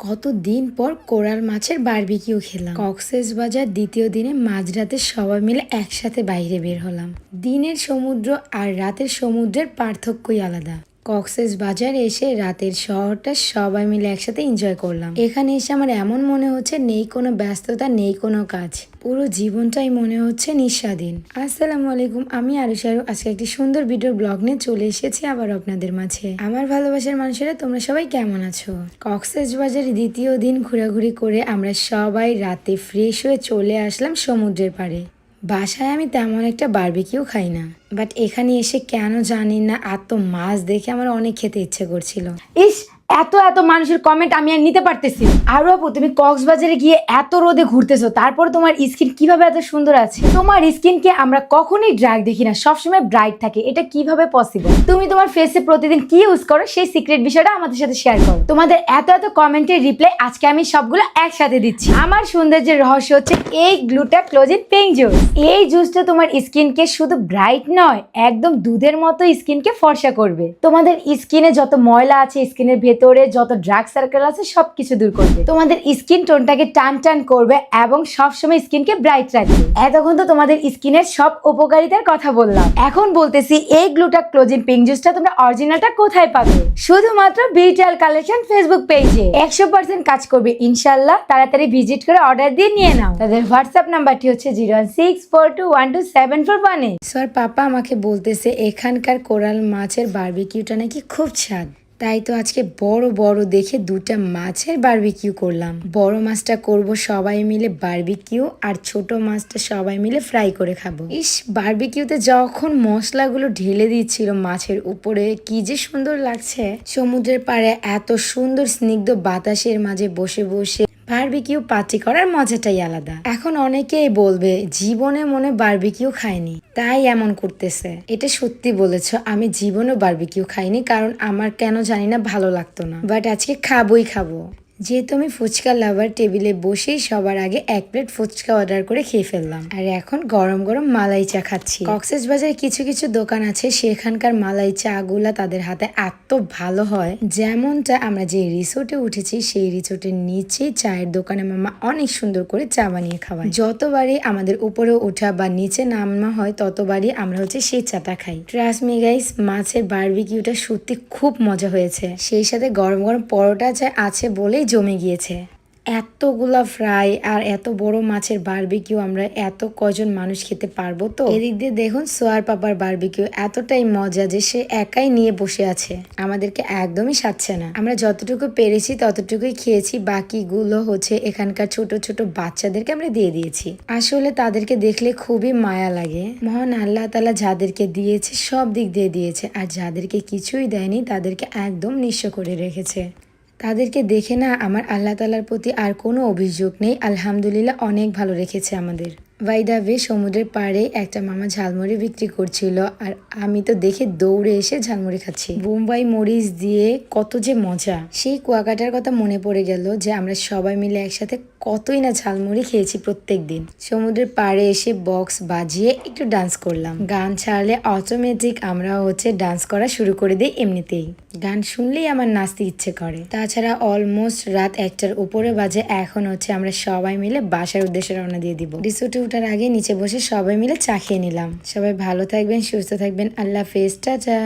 কতদিন পর কোরাল মাছের বারবিকিউ খেলাম। কক্সবাজার দ্বিতীয় দিনে মাঝরাতে সবাই মিলে একসাথে বাইরে বের হলাম। দিনের সমুদ্র আর রাতের সমুদ্রের পার্থক্যই আলাদা। কক্সবাজারে এসে রাতের শহরটা সবাই মিলে একসাথে এনজয় করলাম। এখানে এসে আমার এমন মনে হচ্ছে নেই কোনো ব্যস্ততা, নেই কোনো কাজ, পুরো জীবনটাই মনে হচ্ছে নিঃস্বাধীন। আসসালামু আলাইকুম, আমি আরুশারু। আজকে একটি সুন্দর ভিডিও ব্লগ নিয়ে চলে এসেছি আবার আপনাদের মাঝে। আমার ভালোবাসার মানুষেরা, তোমরা সবাই কেমন আছো? কক্সবাজারে দ্বিতীয় দিন ঘোরাঘুরি করে আমরা সবাই রাতে ফ্রেশ হয়ে চলে আসলাম সমুদ্রের পাড়ে। বাসায় আমি তেমন একটা বারবিকিউ খাই না, বাট এখানে এসে কেন জানি না এত মাছ দেখে আমার অনেক খেতে ইচ্ছে করছিল। ইস, এত এত মানুষের কমেন্ট আমি আর নিতে পারতেছি। আর আপু, তুমি কক্সবাজারে গিয়ে এত রোদে ঘুরতেছো, তারপর তোমার স্কিন কিভাবে এত সুন্দর আছে? তোমার স্কিনকে আমরা কখনোই ড্রাগ দেখি না, সবসময় ব্রাইট থাকে। এটা কিভাবে পসিবল? তুমি তোমার ফেসে প্রতিদিন কি ইউজ করো সেই সিক্রেট বিষয়টা আমাদের সাথে শেয়ার করো। তোমাদের এত এত কমেন্টের রিপ্লাই আজকে আমি সবগুলো একসাথে দিচ্ছি। আমার সৌন্দর্যের রহস্য হচ্ছে এই গ্লুটা ক্লোজিন পেইং জুস। এই জুসটা তোমার স্কিনকে শুধু ব্রাইট নয়, একদম দুধের মতো স্কিনকে ফর্সা করবে। তোমাদের স্কিনে যত ময়লা আছে, স্কিনের ভেতরে যত ড্রাগ সার্কেল আছে, সবকিছু দূর করবে। তোমাদের স্কিন টোনটাকে টান টান করবে এবং সবসময় স্কিনকে ব্রাইট রাখবে। এতক্ষণ তো তোমাদের স্কিনের সব উপকারিতার কথা বললাম, এখন বলতেছি এই গ্লুটা ক্লোজিন পেইং জুসটা তোমরা অরিজিনালটা কোথায় পাবে? শুধুমাত্র বিউটিফুল কালেকশন ফেসবুক পেজে 100% কাজ করবে ইনশাল্লাহ। তাড়াতাড়ি ভিজিট করে অর্ডার দিয়ে নিয়ে নাও। তাদের হোয়াটসঅ্যাপ নাম্বারটি হচ্ছে 01642127418। স্যার পাপা আমাকে বলতেছে এখানকার কোরাল মাছের বারবিকিউটা নাকি খুব স্বাদ। তাই তো আজকে বড় বড় দেখে দুটা মাছের বারবিকিউ করলাম। বড় মাছটা করব সবাই মিলে বারবিকিউ, আর ছোট মাছটা সবাই মিলে ফ্রাই করে খাবো। ইস, বারবিকিউতে যখন মশলাগুলো ঢেলে দিচ্ছিল মাছের উপরে, কি যে সুন্দর লাগছে। সমুদ্রের পাড়ে এত সুন্দর স্নিগ্ধ বাতাসের মাঝে বসে বসে বারবিকিউ পার্টি করার মজাটাই আলাদা। এখন অনেকেই বলবে জীবনে মনে বারবিকিউ খায়নি তাই এমন করতেছে। এটা সত্যি বলেছো, আমি জীবনেও বারবিকিউ খাইনি, কারণ আমার কেন জানি না ভালো লাগতো না, বাট আজকে খাবোই খাবো। যেহেতু আমি ফুচকা লাভার, টেবিলে বসেই সবার আগে 1 প্লেট ফুচকা অর্ডার করে খেয়ে ফেললাম। আর এখন গরম গরম মালাই চা খাচ্ছি। কক্সবাজারে কিছু কিছু দোকান আছে, সেখানকার মালাই চা গুলা তাদের হাতে এত ভালো হয়। যেমনটা আমরা যে রিসোর্টে উঠেছি, সেই রিসোর্টের নিচে চায়ের দোকানে মামা অনেক সুন্দর করে চা বানিয়ে খাওয়ায়। যতবারই আমাদের উপরে ওঠা বা নিচে নামা হয়, ততবারই আমরা হচ্ছে সেই চাটা খাই। ট্রাস্ট মি গাইস, মাছের বারবিকিউটা সত্যি খুব মজা হয়েছে। সেই সাথে গরম গরম পরোটা চা আছে বলেই জমে গিয়েছে। এতগুলা ফ্রাই আর এত বড় মাছের বারবিকিউ আমরা এত কজন মানুষ খেতে পারবো? তো এদিক দিয়ে দেখুন সোয়ার পাপার বারবিকিউ এতটাই মজা যে সে একাই নিয়ে বসে আছে, আমাদেরকে একদমই সাচ্ছে না। আমরা যতটুকু পেরেছি ততটুকুই খেয়েছি, বাকিগুলো হচ্ছে এখানকার ছোট ছোট বাচ্চাদেরকে আমরা দিয়ে দিয়েছি। আসলে তাদেরকে দেখলে খুবই মায়া লাগে। মহান আল্লাহ তাআলা যাদেরকে দিয়েছে সব দিক দিয়ে দিয়েছে, আর যাদেরকে কিছুই দেয়নি তাদেরকে একদম নিঃস্ব করে রেখেছে। তাদেরকে দেখে না আমার আল্লাহ তাআলার প্রতি আর কোনো অভিযোগ নেই। আলহামদুলিল্লাহ, অনেক ভালো রেখেছে আমাদের। বাই দ্য ওয়ে, সমুদ্রের পাড়ে একটা মামা ঝালমুড়ি বিক্রি করছিল, আর আমি তো দেখে দৌড়ে এসে ঝালমুড়ি খাচ্ছি। বোম্বাই মরিচ দিয়ে কত যে মজা। সেই কুয়াকাটার কথা মনে পড়ে গেল যে আমরা সবাই মিলে একসাথে কতই না ঝালমুড়ি খেয়েছি প্রত্যেক দিন। সমুদ্রের পাড়ে এসে বক্স বাজিয়ে একটু ডান্স করলাম। গান ছাড়লে অটোমেটিক আমরা হচ্ছে ডান্স করা শুরু করে দিই এমনিতেই। গান শুনলেই আমার নাচতে ইচ্ছে করে। তাছাড়া অলমোস্ট রাত 1টার উপরে বাজে। এখন হচ্ছে আমরা সবাই মিলে বাসার উদ্দেশ্যে রওনা দিয়ে দিব। রিসোর্টে ওঠার আগে নিচে বসে সবাই মিলে চা খেয়ে নিলাম। সবাই ভালো থাকবেন, সুস্থ থাকবেন। আল্লাহ হাফেজ, টাটা।